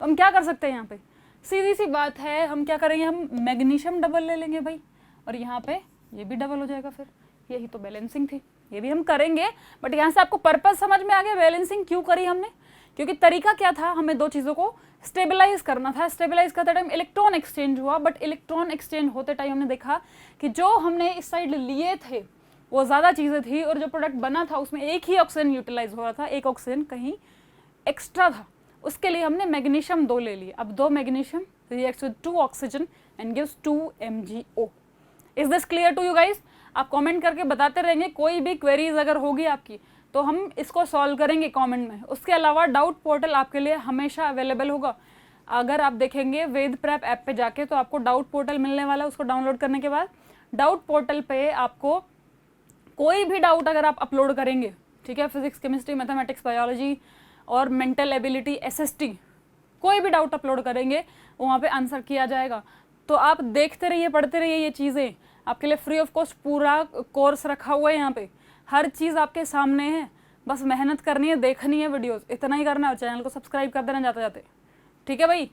तो हम क्या कर सकते हैं यहाँ पे, सीधी सी बात है, हम क्या करेंगे, हम मैग्नीशियम डबल ले लेंगे भाई, और यहाँ पे ये भी डबल हो जाएगा। फिर यही तो बैलेंसिंग थी, ये भी हम करेंगे। बट यहाँ से आपको पर्पस समझ में आ गया बैलेंसिंग क्यों करी हमने, क्योंकि तरीका क्या था, हमें 2 चीज़ों को स्टेबलाइज करना था। स्टेबलाइज करते टाइम इलेक्ट्रॉन एक्सचेंज हुआ, बट इलेक्ट्रॉन एक्सचेंज होते टाइम हमने देखा कि जो हमने इस साइड लिए थे वो ज़्यादा चीज़ें थी, और जो प्रोडक्ट बना था उसमें एक ही ऑक्सीजन यूटिलाइज हो रहा था, एक ऑक्सीजन कहीं एक्स्ट्रा था। उसके लिए हमने मैग्नीशियम 2 ले लिए। अब 2 magnesium reacts with 2 oxygen and gives 2 MgO। Is this clear to you guys? आप कमेंट करके बताते रहेंगे, कोई भी क्वेरीज अगर होगी आपकी तो हम इसको सॉल्व करेंगे कमेंट में। उसके अलावा डाउट पोर्टल आपके लिए हमेशा अवेलेबल होगा। अगर आप देखेंगे वेद प्रेप ऐप पे जाके तो आपको डाउट पोर्टल मिलने वाला है। उसको डाउनलोड करने के बाद डाउट पोर्टल पे आपको कोई भी डाउट अगर आप अपलोड करेंगे, ठीक है, फिजिक्स, केमिस्ट्री, मैथमेटिक्स, बायोलॉजी और मेंटल एबिलिटी, SST, कोई भी डाउट अपलोड करेंगे वहाँ पे आंसर किया जाएगा। तो आप देखते रहिए, पढ़ते रहिए, ये चीज़ें आपके लिए फ्री ऑफ कॉस्ट पूरा कोर्स रखा हुआ है। यहाँ पे हर चीज़ आपके सामने है, बस मेहनत करनी है, देखनी है वीडियोस, इतना ही करना है। चैनल को सब्सक्राइब कर देना जाते जाते, ठीक है भाई।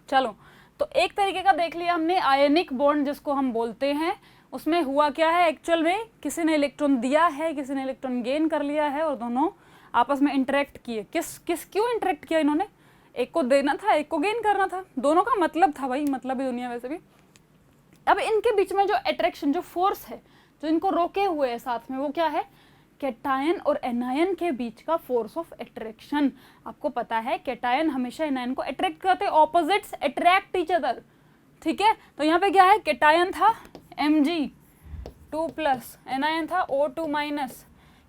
चलो, तो एक तरीके का देख लिया हमने आयनिक बॉन्ड जिसको हम बोलते हैं। उसमें हुआ क्या है, एक्चुअल में किसी ने इलेक्ट्रॉन दिया है, किसी ने इलेक्ट्रॉन गेन कर लिया है, और दोनों आपस में इंटरेक्ट किए। क्यों इंटरेक्ट किया इन्होंने? एक को देना था, एक को गेन करना था। दोनों का मतलब था भाई, मतलब ही दुनिया वैसे भी अब इनके बीच में जो अट्रैक्शन, जो फोर्स है, जो इनको रोके हुए है साथ में, वो क्या है? कैटायन और एनायन के बीच का फोर्स ऑफ अट्रैक्शन। आपको पता है कैटायन हमेशा एनायन को अट्रैक्ट करते हैं, ऑपोजिट्स अट्रैक्ट ईच अदर, ठीक है। तो यहाँ पे क्या है? कैटायन था Mg2+, एनायन था O2-।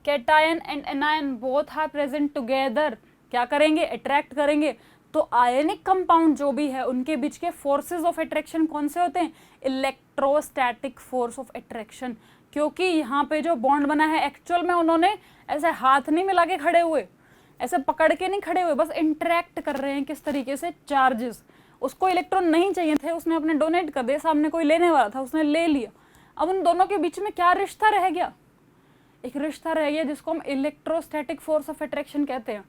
Cation and anion both are present together, क्या करेंगे? अट्रैक्ट करेंगे। तो आयनिक कंपाउंड जो भी है उनके बीच के फोर्सेस ऑफ अट्रैक्शन कौन से होते हैं? Electrostatic force of attraction. क्योंकि यहाँ पे जो बॉन्ड बना है एक्चुअल में उन्होंने ऐसे हाथ नहीं मिला के खड़े हुए, ऐसे पकड़ के नहीं खड़े हुए, बस इंटरेक्ट कर रहे हैं। किस तरीके से? चार्जेस। उसको इलेक्ट्रॉन नहीं चाहिए थे, उसने अपने डोनेट कर दिए, सामने कोई लेने वाला था, उसने ले लिया। अब उन दोनों के बीच में क्या रिश्ता रह गया? एक रिश्ता रह गया जिसको हम इलेक्ट्रोस्टैटिक फोर्स ऑफ अट्रैक्शन कहते हैं,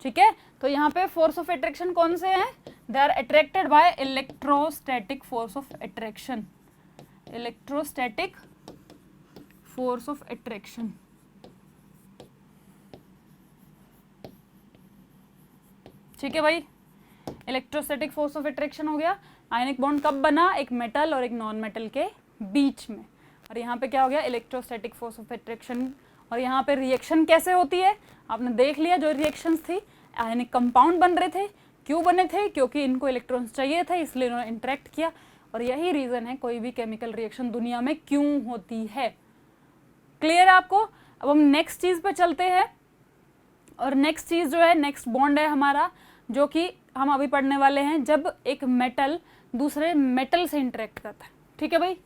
ठीक है। तो यहाँ पे फोर्स ऑफ अट्रैक्शन कौन से हैं? They are attracted by electrostatic force of attraction, electrostatic force of attraction. ठीक है भाई, इलेक्ट्रोस्टैटिक फोर्स ऑफ अट्रैक्शन हो गया। आयनिक बॉन्ड कब बना? एक मेटल और एक नॉन मेटल के बीच में। और यहाँ पे क्या हो गया? Electrostatic force of attraction. और यहाँ पे रिएक्शन कैसे होती है आपने देख लिया। जो रिएक्शंस थी, आयनिक कंपाउंड बन रहे थे। क्यों बने थे? क्योंकि इनको इलेक्ट्रॉन्स चाहिए थे, इसलिए इन्होंने इंटरेक्ट किया। और यही रीजन है कोई भी केमिकल रिएक्शन दुनिया में क्यों होती है। क्लियर है आपको? अब हम नेक्स्ट चीज पे चलते हैं। और नेक्स्ट चीज जो है, नेक्स्ट बॉन्ड है हमारा, जो कि हम अभी पढ़ने वाले हैं, जब एक मेटल दूसरे मेटल से इंटरेक्ट करता है। ठीक है भाई,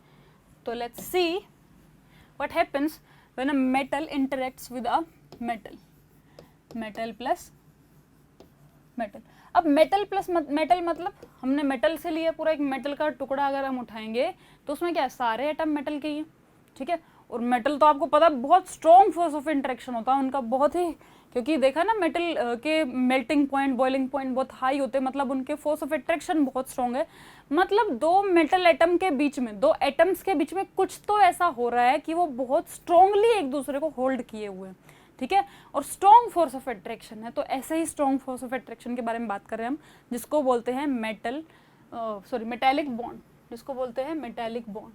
तो let's see what happens when a metal interacts with a metal, metal plus metal. अब मेटल प्लस मेटल मतलब हमने मेटल से लिया पूरा एक मेटल का टुकड़ा, अगर हम उठाएंगे तो उसमें क्या है? सारे एटम मेटल के ही हैं, ठीक है। और मेटल तो आपको पता बहुत स्ट्रॉन्ग फोर्स ऑफ इंटरेक्शन होता है उनका, बहुत ही, क्योंकि देखा ना मेटल के मेल्टिंग पॉइंट, बॉइलिंग पॉइंट बहुत हाई होते हैं, मतलब उनके फोर्स ऑफ अट्रैक्शन बहुत स्ट्रॉन्ग है। मतलब दो मेटल एटम के बीच में, दो एटम्स के बीच में कुछ तो ऐसा हो रहा है कि वो बहुत स्ट्रॉन्गली एक दूसरे को होल्ड किए हुए हैं, ठीक है। और स्ट्रॉन्ग फोर्स ऑफ अट्रैक्शन है। तो ऐसे ही स्ट्रॉन्ग फोर्स ऑफ अट्रैक्शन के बारे में बात कर रहे हैं हम, जिसको बोलते हैं मेटालिक बॉन्ड, जिसको बोलते हैं मेटालिक बॉन्ड।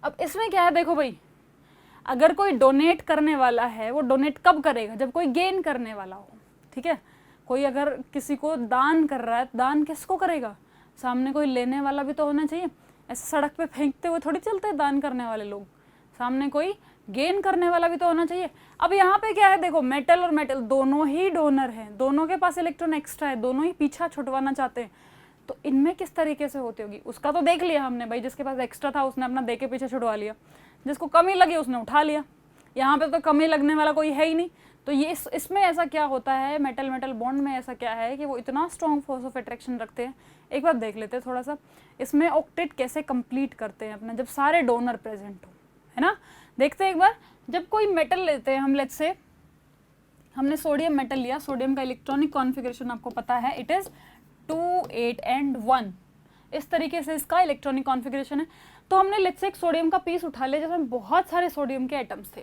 अब इसमें क्या है? देखो भाई, अगर कोई डोनेट करने वाला है, वो डोनेट कब करेगा? जब कोई गेन करने वाला हो, ठीक है। कोई अगर किसी को दान कर रहा है, दान किसको करेगा? सामने कोई लेने वाला भी तो होना चाहिए। ऐसे सड़क पे फेंकते हुए थोड़ी चलते हैं दान करने वाले लोग, सामने कोई गेन करने वाला भी तो होना चाहिए। अब यहाँ पे क्या है? देखो, मेटल और मेटल दोनों ही डोनर हैं, दोनों के पास इलेक्ट्रॉन एक्स्ट्रा है, दोनों ही पीछा छुटवाना चाहते हैं। तो इनमें किस तरीके से होती होगी? उसका तो देख लिया हमने भाई, जिसके पास एक्स्ट्रा था उसने अपना दे के पीछे छुड़वा लिया, जिसको कमी लगी उसने उठा लिया। यहाँ पे तो कमी लगने वाला कोई है ही नहीं। तो ये इसमें ऐसा क्या होता है, मेटल मेटल बॉन्ड में ऐसा क्या है कि वो इतना स्ट्रॉन्ग फोर्स ऑफ अट्रैक्शन रखते हैं। एक बार देख लेते हैं थोड़ा सा, इसमें ऑक्टेट कैसे कंप्लीट करते हैं अपना, जब सारे डोनर प्रेजेंट हो, है ना। देखते हैं एक बार, जब कोई मेटल लेते हैं हम, लेट्स से हमने सोडियम मेटल लिया। सोडियम का इलेक्ट्रॉनिक कॉन्फ़िगरेशन आपको पता है, इट इज 2 8 and 1। इस तरीके से इसका इलेक्ट्रॉनिक कॉन्फ़िगरेशन है। तो हमने लेट्स से एक सोडियम का पीस उठा लिया जिसमें बहुत सारे सोडियम के एटम्स थे,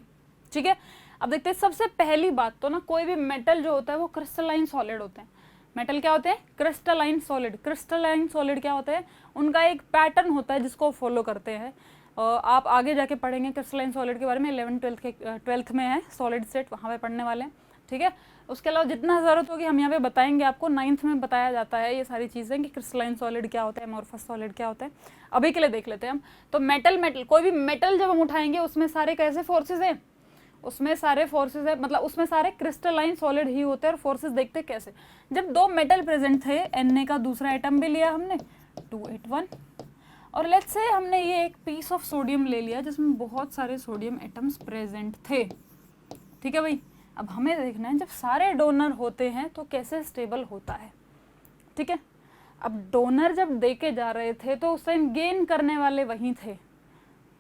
ठीक है। अब देखते हैं, सबसे पहली बात तो ना, कोई भी मेटल जो होता है वो क्रिस्टलाइन सॉलिड होते हैं। मेटल क्या होते हैं? Crystalline solid. क्रिस्टलाइन सॉलिड क्या होते हैं? उनका एक पैटर्न होता है जिसको फॉलो करते हैं। आप आगे जाके पढ़ेंगे क्रिस्टलाइन सॉलिड के बारे में, 11th में है सॉलिड स्टेट, वहाँ पे पढ़ने वाले हैं, ठीक है। उसके अलावा जितना ज़रूरत होगी हम यहाँ पे बताएंगे आपको। 9th में बताया जाता है ये सारी चीज़ें कि क्रिस्टलाइन सॉलिड क्या होता है, एमोर्फस सॉलिड क्या होता है। अभी के लिए देख लेते हैं हम। तो मेटल कोई भी मेटल जब हम उठाएंगे उसमें सारे कैसे फोर्सेज हैं? उसमें सारे फोर्सेज है, मतलब उसमें सारे क्रिस्टलाइन सॉलिड ही होते हैं। और फोर्सेज देखते कैसे? जब दो मेटल प्रेजेंट थे, Na का दूसरा एटम भी लिया हमने 281, और लेट्स से हमने ये एक पीस ऑफ सोडियम ले लिया जिसमें बहुत सारे सोडियम एटम्स प्रेजेंट थे, ठीक है भाई। अब हमें देखना है जब सारे डोनर होते हैं तो कैसे स्टेबल होता है, ठीक है। अब डोनर जब देके जा रहे थे तो उस टाइम गेन करने वाले वहीं थे,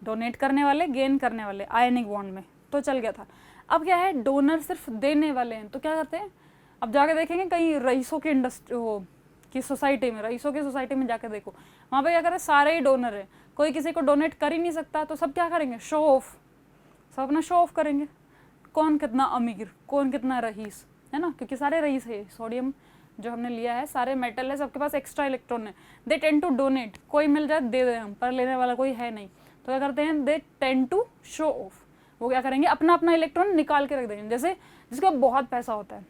डोनेट करने वाले, गेन करने वाले आयनिक बॉन्ड में तो चल गया था। अब क्या है, डोनर सिर्फ देने वाले हैं, तो क्या करते हैं, अब जाके देखेंगे कहीं रईसों की की सोसाइटी में, रईसों की सोसाइटी में जाके देखो, वहाँ पे क्या करें, सारे ही डोनर हैं, कोई किसी को डोनेट कर ही नहीं सकता, तो सब क्या करेंगे, शो ऑफ, सब अपना शो ऑफ करेंगे, कौन कितना अमीर, कौन कितना रईस, है ना, क्योंकि सारे रईस है, सोडियम जो हमने लिया है, सारे मेटल है, सबके पास एक्स्ट्रा इलेक्ट्रॉन है, दे टेंड टू डोनेट, कोई मिल जाए दे दें हम, पर लेने वाला कोई है नहीं, तो क्या करते हैं, they tend to show off, वो क्या करेंगे, अपना अपना इलेक्ट्रॉन निकाल के रख देंगे। जैसे जिसका बहुत पैसा होता है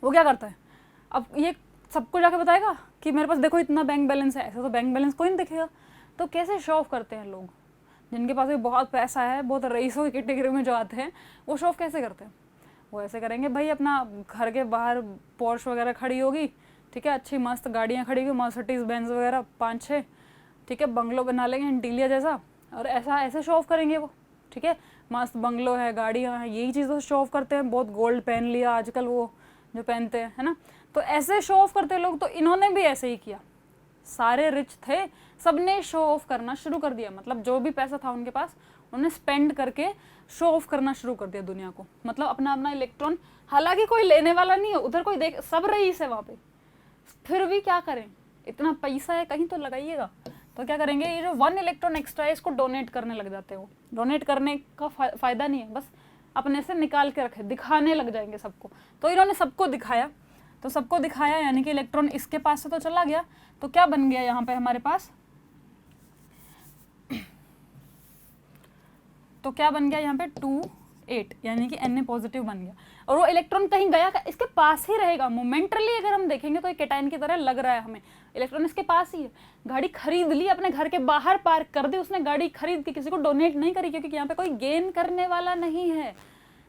वो क्या करता है, अब ये सबको जाके बताएगा कि मेरे पास देखो इतना बैंक बैलेंस है, ऐसा तो बैंक बैलेंस कोई नहीं दिखेगा। तो कैसे शो ऑफ करते हैं लोग, जिनके पास भी बहुत पैसा है, बहुत रईसों की कैटेगरी में जो आते हैं, वो शो ऑफ कैसे करते हैं, वो ऐसे करेंगे, भाई अपना घर के बाहर पोर्श वगैरह खड़ी होगी, ठीक है, अच्छी मस्त गाड़ियाँ खड़ी होगी, मर्सिडीज बेंज वगैरह 5-6, ठीक है, बंगलो बना लेंगे इंटीलिया जैसा, और ऐसा ऐसे शो ऑफ करेंगे वो, ठीक है, मस्त बंगलो है, गाड़ियाँ हैं, यही चीज़ शो ऑफ करते हैं, बहुत गोल्ड पहन लिया आजकल वो जो पहनते हैं, है ना, तो ऐसे शो ऑफ करते हैं लोग। तो इन्होंने भी ऐसे ही किया, सारे रिच थे, सबने शो ऑफ करना शुरू कर दिया, मतलब जो भी पैसा था उनके पास उन्होंने स्पेंड करके शो ऑफ करना शुरू कर दिया दुनिया को, मतलब अपना अपना इलेक्ट्रॉन, हालांकि कोई लेने वाला नहीं है उधर, कोई देख, सब रईस है वहाँ पे, फिर भी क्या करें, इतना पैसा है कहीं तो लगाइएगा, तो क्या करेंगे, ये जो 1 इलेक्ट्रॉन एक्स्ट्रा है इसको डोनेट करने लग जाते हैं। वो डोनेट करने का फायदा नहीं है, बस अपने से निकाल के रखे, दिखाने लग जाएंगे सबको। तो इन्होंने सबको दिखाया, तो सबको दिखाया यानी कि इलेक्ट्रॉन इसके पास से तो चला गया, तो क्या बन गया यहाँ पे हमारे पास, तो क्या बन गया यहाँ पे 2-8, यानी कि Na पॉजिटिव बन गया, और वो इलेक्ट्रॉन कहीं गया, इसके पास ही रहेगा। मोमेंटली अगर हम देखेंगे तो एक कैटायन की तरह लग रहा है हमें, इलेक्ट्रॉन इसके पास ही है। गाड़ी खरीद ली, अपने घर के बाहर पार्क कर दी उसने, गाड़ी खरीद के किसी को डोनेट नहीं करी, क्योंकि यहाँ पे कोई गेन करने वाला नहीं है।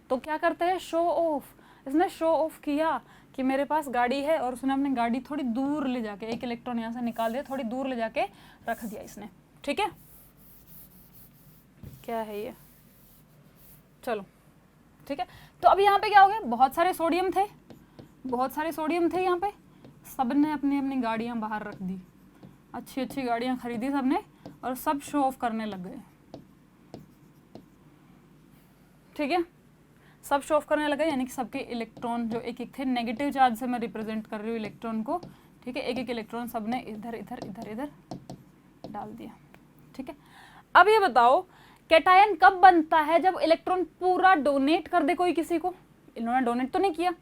तो क्या करते हैं, शो ऑफ, इसने शो ऑफ किया कि मेरे पास गाड़ी है, और उसने अपनी गाड़ी थोड़ी दूर ले जाके, एक इलेक्ट्रॉन यहाँ से निकाल दिया, थोड़ी दूर ले जाके रख दिया इसने, ठीक है। क्या है ये, चलो ठीक है। तो अब यहाँ पे क्या हो गया, बहुत सारे सोडियम थे, बहुत सारे सोडियम थे यहाँ पे, सबने अपनी अपनी गाड़ियाँ बाहर रख दी, अच्छी अच्छी गाड़ियाँ खरीदी सबने, और सब शो ऑफ करने लग गए, ठीक है, सब शो ऑफ करने लगे, यानी कि सबके इलेक्ट्रॉन जो एक एक थे, नेगेटिव चार्ज से मैं रिप्रेजेंट कर रही हूँ इलेक्ट्रॉन को, ठीक है, एक एक इलेक्ट्रॉन सबने इधर इधर इधर इधर डाल दिया, ठीक है। अब ये बताओ कैटायन कब बनता है, जब इलेक्ट्रॉन पूरा डोनेट कर दे कोई किसी को। इन्होंने डोनेट तो नहीं किया,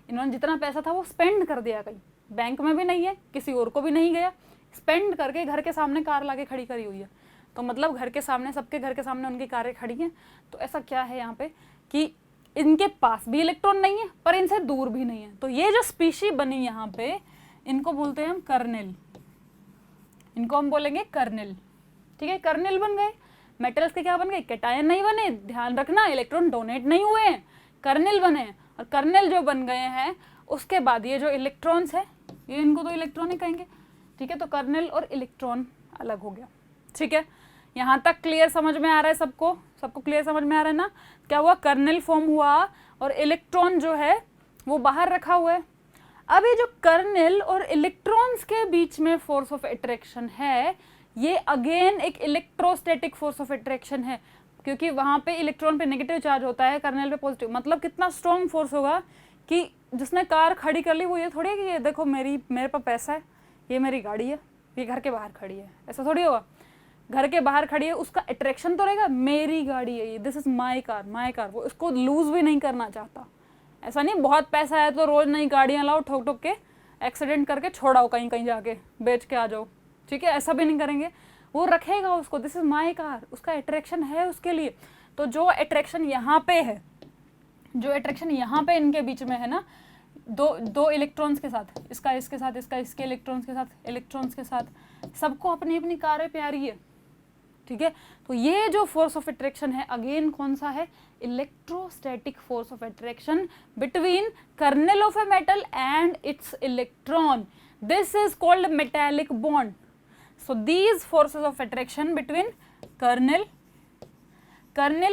इन्होंने जितना पैसा था वो स्पेंड कर दिया, कहीं बैंक में भी नहीं है, किसी और को भी नहीं गया, स्पेंड करके घर के सामने कार लाके खड़ी करी हुई है। तो मतलब घर के सामने, सबके घर के सामने उनकी कारें खड़ी हैं। तो ऐसा क्या है यहाँ पे कि इनके पास भी इलेक्ट्रॉन नहीं है, पर इनसे दूर भी नहीं है। तो ये जो स्पीशी बनी यहाँ पे, इनको बोलते हैं हम कर्नेल, इनको हम बोलेंगे कर्नेल, ठीक है। कर्नेल बन गए, मेटल्स के क्या बन गए, कैटायन नहीं बने, ध्यान रखना, इलेक्ट्रॉन डोनेट नहीं हुए हैं, कर्नेल बने हैं। और कर्नेल जो बन गए हैं उसके बाद ये जो इलेक्ट्रॉन्स है, ये इनको तो इलेक्ट्रॉन ही कहेंगे, ठीक है। तो कर्नेल और इलेक्ट्रॉन अलग हो गया, ठीक है। यहाँ तक क्लियर समझ में आ रहा है सबको, सबको क्लियर समझ में आ रहा है ना। क्या हुआ, कर्नेल फॉर्म हुआ और इलेक्ट्रॉन जो है वो बाहर रखा हुआ है। अब ये जो कर्नेल और इलेक्ट्रॉन्स के बीच में फोर्स ऑफ अट्रैक्शन है, ये अगेन एक इलेक्ट्रोस्टैटिक फोर्स ऑफ अट्रैक्शन है, क्योंकि वहां पे इलेक्ट्रॉन पे नेगेटिव चार्ज होता है, कर्नेल पे पॉजिटिव। मतलब कितना स्ट्रॉन्ग फोर्स होगा कि जिसने कार खड़ी कर ली वो ये थोड़ी है कि ये देखो मेरे पास पैसा है, ये मेरी गाड़ी है, ये घर के बाहर खड़ी है, ऐसा थोड़ी होगा। घर के बाहर खड़ी है, उसका अट्रैक्शन तो रहेगा, मेरी गाड़ी है ये, this is my car, my car. वो इसको लूज भी नहीं करना चाहता। ऐसा नहीं बहुत पैसा है तो रोज नई गाड़ियां लाओ, ठोक ठोक के एक्सीडेंट करके छोड़ाओ, कहीं कहीं जाके बेच के आ जाओ, ठीक है, ऐसा भी नहीं करेंगे। वो रखेगा उसको, दिस इज माई कार, उसका अट्रैक्शन है उसके लिए। तो जो अट्रैक्शन यहाँ पे है, जो अट्रैक्शन यहाँ पे इनके बीच में है ना, दो इलेक्ट्रॉन्स के साथ, इसका इसके साथ, इसका इसके इलेक्ट्रॉन्स के साथ, इलेक्ट्रॉन्स के साथ, सबको अपनी अपनी कारें प्यारी है, ठीक है। तो ये जो फोर्स ऑफ अट्रैक्शन है अगेन कौन सा है, electrostatic force of attraction between kernel of a metal and it's electron. This is called metallic bond. So these forces of attraction between kernel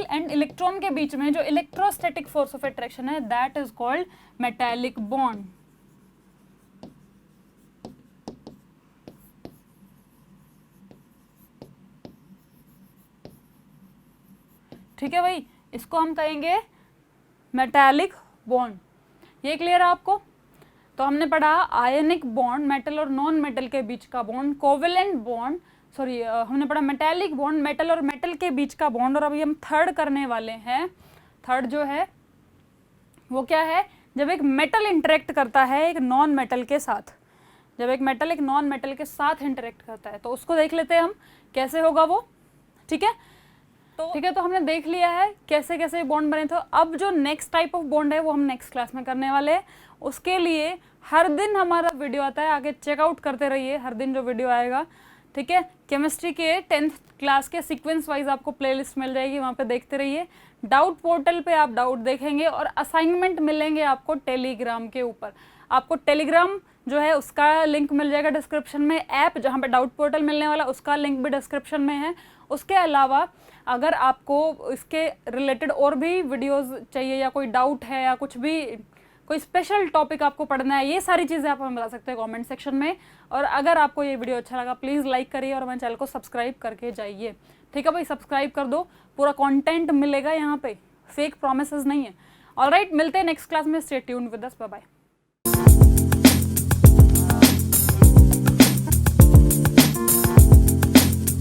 and electron के बीच में जो electrostatic force of attraction है, that is called metallic bond. ठीक है भाई, इसको हम कहेंगे मेटालिक बॉन्ड। ये क्लियर है आपको। तो हमने पढ़ा आयनिक बॉन्ड, मेटल और नॉन मेटल के बीच का बॉन्ड, कोवेलेंट बॉन्ड, सॉरी हमने पढ़ा मेटालिक बॉन्ड, मेटल और मेटल के बीच का बॉन्ड। और अभी हम थर्ड करने वाले हैं। थर्ड जो है वो क्या है, जब एक मेटल इंटरेक्ट करता है एक नॉन मेटल के साथ, जब एक मेटल एक नॉन मेटल के साथ इंटरेक्ट करता है, तो उसको देख लेते हैं हम कैसे होगा वो। ठीक है, तो हमने देख लिया है कैसे कैसे बॉन्ड बने। तो अब जो नेक्स्ट टाइप ऑफ बॉन्ड है वो हम नेक्स्ट क्लास में करने वाले हैं। उसके लिए हर दिन हमारा वीडियो आता है, आगे चेकआउट करते रहिए हर दिन जो वीडियो आएगा। ठीक है, केमिस्ट्री के 10th क्लास के सीक्वेंस वाइज आपको प्लेलिस्ट मिल जाएगी, वहाँ पे देखते रहिए। डाउट पोर्टल पे आप डाउट देखेंगे और असाइनमेंट मिलेंगे आपको टेलीग्राम के ऊपर। आपको टेलीग्राम जो है उसका लिंक मिल जाएगा डिस्क्रिप्शन में, ऐप जहाँ पे डाउट पोर्टल मिलने वाला उसका लिंक भी डिस्क्रिप्शन में है। उसके अलावा अगर आपको इसके रिलेटेड और भी वीडियोस चाहिए या कोई डाउट है या कुछ भी कोई स्पेशल टॉपिक आपको पढ़ना है, ये सारी चीज़ें आप हमें बता सकते हैं कमेंट सेक्शन में। और अगर आपको ये वीडियो अच्छा लगा प्लीज़ लाइक करिए और हमारे चैनल को सब्सक्राइब करके जाइए। ठीक है भाई, सब्सक्राइब कर दो, पूरा कंटेंट मिलेगा यहाँ पे, फेक प्रॉमिसेस नहीं है। ऑलराइट, मिलते हैं नेक्स्ट क्लास में। Stay tuned with us, bye bye.